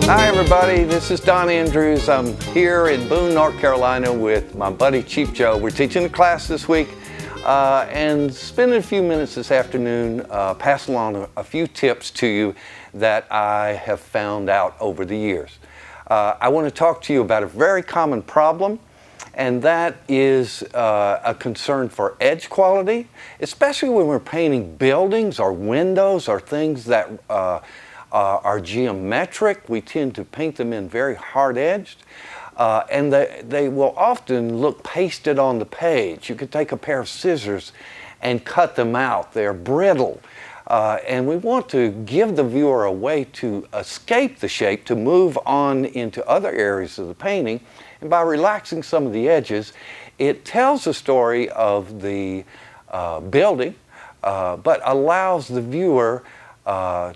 Hi everybody, this is Don Andrews. I'm here in Boone, North Carolina with my buddy Chief Joe. We're teaching a class this week and spending a few minutes this afternoon passing along a few tips to you that I have found out over the years. I want to talk to you about a very common problem, and that is a concern for edge quality, especially when we're painting buildings or windows or things that are geometric. We tend to paint them in very hard-edged, and they will often look pasted on the page. You could take a pair of scissors and cut them out. They're brittle, and we want to give the viewer a way to escape the shape, to move on into other areas of the painting, and by relaxing some of the edges, it tells the story of the building, but allows the viewer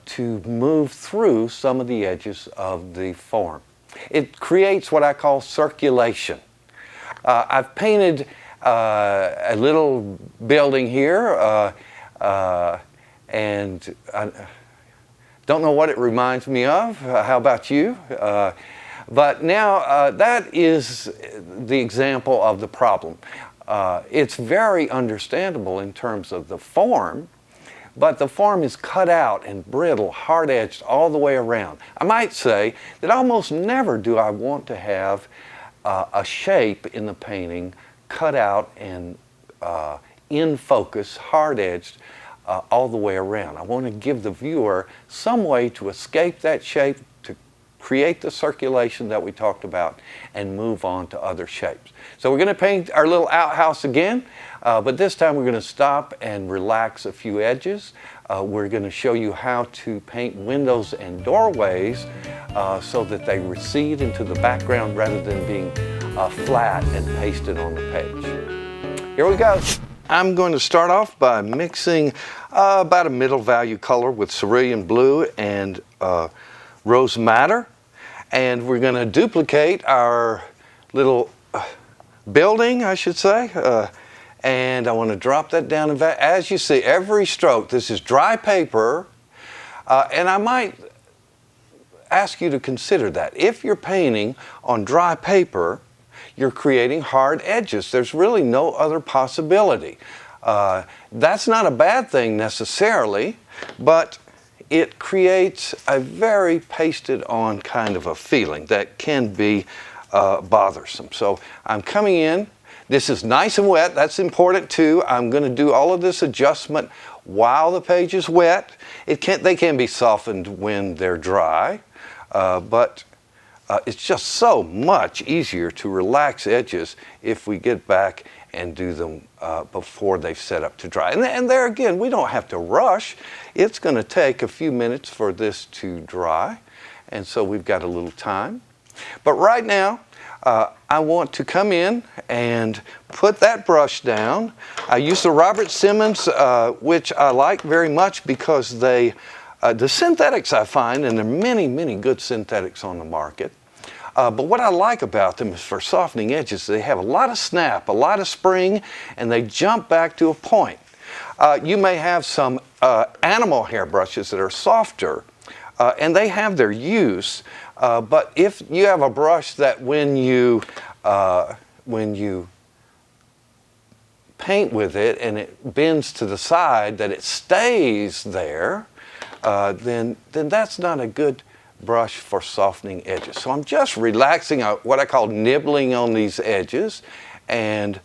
to move through some of the edges of the form. It creates what I call circulation. I've painted a little building here, and I don't know what it reminds me of. How about you? But now that is the example of the problem. It's very understandable in terms of the form, but the form is cut out and brittle, hard-edged all the way around. I might say that almost never do I want to have a shape in the painting cut out and in focus, hard-edged all the way around. I want to give the viewer some way to escape that shape, to create the circulation that we talked about, and move on to other shapes. So we're going to paint our little outhouse again, but this time we're going to stop and relax a few edges. We're going to show you how to paint windows and doorways so that they recede into the background rather than being flat and pasted on the page. Here we go. I'm going to start off by mixing about a middle value color with cerulean blue and rose madder. And we're going to duplicate our little building, I should say. And I want to drop that down. As you see, every stroke, this is dry paper. And I might ask you to consider that. If you're painting on dry paper, you're creating hard edges. There's really no other possibility. That's not a bad thing necessarily, but it creates a very pasted on kind of a feeling that can be bothersome. So I'm coming in. This is nice and wet. That's important too. I'm going to do all of this adjustment while the page is wet. They can be softened when they're dry, but it's just so much easier to relax edges if we get back and do them before they've set up to dry. And there again, we don't have to rush. It's going to take a few minutes for this to dry, and so we've got a little time. But right now, I want to come in and put that brush down. I use the Robert Simmons, which I like very much because the synthetics I find, and there are many, many good synthetics on the market, but what I like about them is for softening edges, they have a lot of snap, a lot of spring, and they jump back to a point. You may have some animal hair brushes that are softer, and they have their use, but if you have a brush that when you paint with it and it bends to the side, that it stays there, then that's not a good brush for softening edges. So I'm just relaxing, what I call nibbling on these edges, and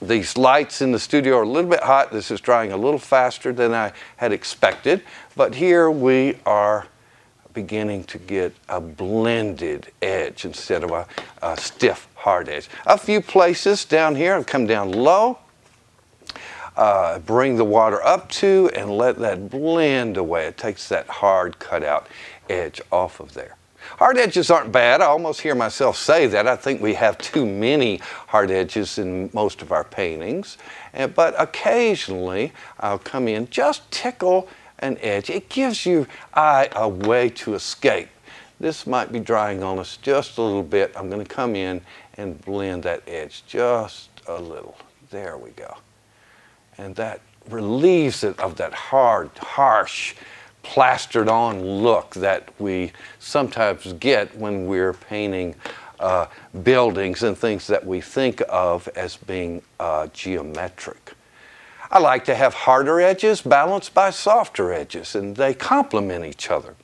these lights in the studio are a little bit hot. This is drying a little faster than I had expected, but here we are beginning to get a blended edge instead of a stiff, hard edge. A few places down here, I'll come down low, bring the water up to, and let that blend away. It takes that hard cutout edge off of there. Hard edges aren't bad. I almost hear myself say that. I think we have too many hard edges in most of our paintings. But occasionally, I'll come in, just tickle an edge. It gives your eye a way to escape. This might be drying on us just a little bit. I'm going to come in and blend that edge just a little. There we go. And that relieves it of that hard, harsh plastered on look that we sometimes get when we're painting buildings and things that we think of as being geometric. I like to have harder edges balanced by softer edges, and they complement each other.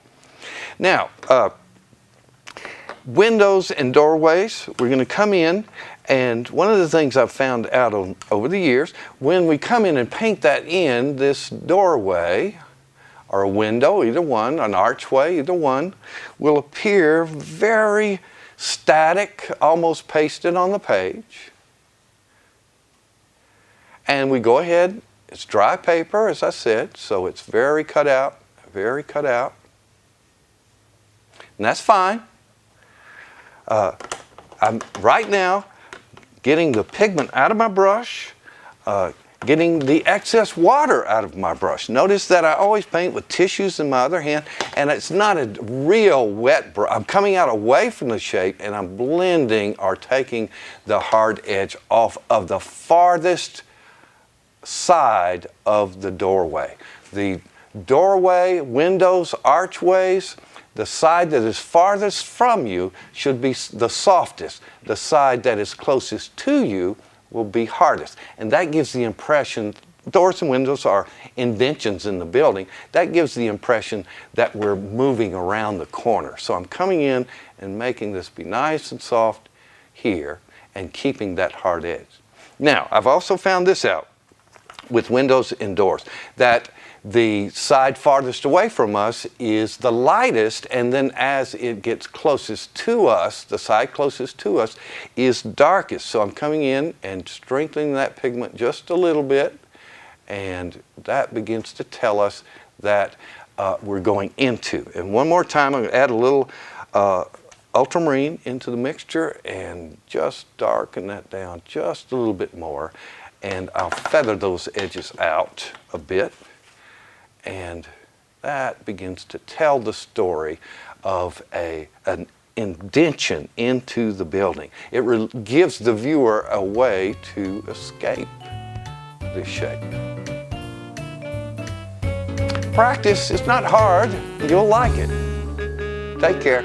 Now, windows and doorways, we're going to come in, and one of the things I've found out over the years, when we come in and paint that in, this doorway or a window, either one, an archway, either one, will appear very static, almost pasted on the page. And we go ahead, it's dry paper, as I said, so it's very cut out, very cut out. And that's fine. I'm right now getting the pigment out of my brush, getting the excess water out of my brush. Notice that I always paint with tissues in my other hand, and it's not a real wet brush. I'm coming out away from the shape, and I'm blending or taking the hard edge off of the farthest side of the doorway. The doorway, windows, archways, the side that is farthest from you should be the softest. The side that is closest to you will be hardest. And that gives the impression, doors and windows are indentions in the building, that gives the impression that we're moving around the corner. So I'm coming in and making this be nice and soft here and keeping that hard edge. Now, I've also found this out with windows and doors, that the side farthest away from us is the lightest, and then as it gets closest to us, the side closest to us is darkest. So I'm coming in and strengthening that pigment just a little bit, and that begins to tell us that we're going into. And one more time, I'm going to add a little ultramarine into the mixture and just darken that down just a little bit more. And I'll feather those edges out a bit, and that begins to tell the story of an indentation into the building. It gives the viewer a way to escape this shape. Practice is not hard. You'll like it. Take care.